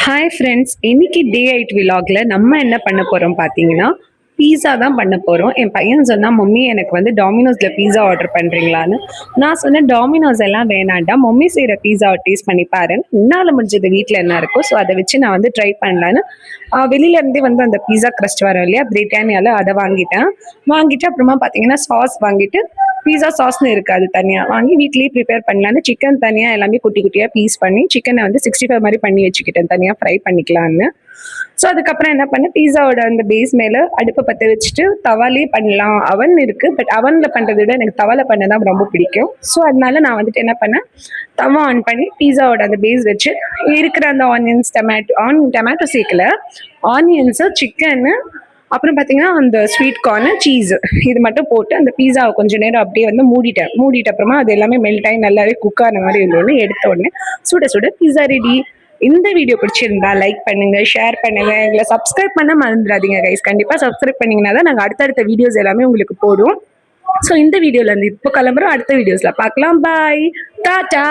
Hi friends, இன்னைக்கு டே 8 விலாக்ல நம்ம என்ன பண்ண போறோம் பார்த்தீங்கன்னா, பீஸா தான் பண்ண போறோம். என் பையன் சொன்னான், "மம்மி எனக்கு வந்து டாமினோஸ்ல பீஸா ஆர்டர் பண்றீங்களான்னு?" நான் சொன்னேன், "டாமினோஸ் எல்லாம் வேணாம்டா. மம்மி செய்ற பீஸாவ டேஸ்ட் பண்ணி பாருன்னு." என்னால முடிஞ்சது வீட்ல என்ன இருக்கோ, ஸோ அத வச்சு நான் வந்து ட்ரை பண்ணலான்னு, வெளில இருந்தே வந்து அந்த பீஸா கிரஸ்ட் வரும் இல்லையா? பிரிட்டானியால அத வாங்கிட்டேன். வாங்கிட்டு அப்புறமா பார்த்தீங்கன்னா, சாஸ் வாங்கிட்டு பீஸா சாஸ்ன்னு இருக்கு. அது தனியா வாங்கி வீட்லயே ப்ரிப்பேர் பண்ணலான்னு சிக்கன் தனியா எல்லாமே குட்டி குட்டியா பீஸ் பண்ணி, சிக்கன வந்து 65 மாரி பண்ணி வச்சுக்கிட்டேன். தனியா ஃப்ரை பண்ணிக்கலான்னு. ஸோ அதுக்கப்புறம் என்ன பண்ணேன், பீஸாவோட அந்த பேஸ் மேல அடுப்ப பத்த வச்சுட்டு தவாலயே பண்ணலாம். அவன் இருக்கு. பட் அவன்ல பண்றத விட எனக்கு தவால பண்ண தான் ரொம்ப பிடிக்கும். ஸோ அதனால நான் வந்துட்டு என்ன பண்ணேன், தவா ஆன் பண்ணி பீஸாவோட அந்த பேஸ் வச்சு இருக்கிற அந்த ஆனியன்ஸ், டொமேட்டோ சேர்க்கல. ஆனியன்ஸு, சிக்கனு அப்புறம் பார்த்தீங்கன்னா, அந்த ஸ்வீட் கார்னு, சீஸ் இது மட்டும் போட்டு அந்த பீஸாவ கொஞ்ச நேரம் அப்படியே வந்து மூடிட்டேன். மூடிட்ட அப்புறமா அது எல்லாமே மெல்ட் ஆயி நல்லாவே குக் ஆன மாரி இருந்தோனே எடுத்த உடனே சுட சுட பீஸா ரெடி. இந்த வீடியோ பிடிச்சிருந்தா லைக் பண்ணுங்க, ஷேர் பண்ணுங்க. எங்கள சப்ஸ்கிரைப் பண்ண மறந்துடாதீங்க கைஸ். கண்டிப்பா சப்ஸ்கிரைப் பண்ணீங்கன்னா தான் நாங்க அடுத்தடுத்த வீடியோஸ் எல்லாமே உங்களுக்கு போடுவோம். ஸோ இந்த வீடியோல இருந்து இப்போ கிளம்புறோம். அடுத்த வீடியோஸ்ல பார்க்கலாம். பாய். டாடா.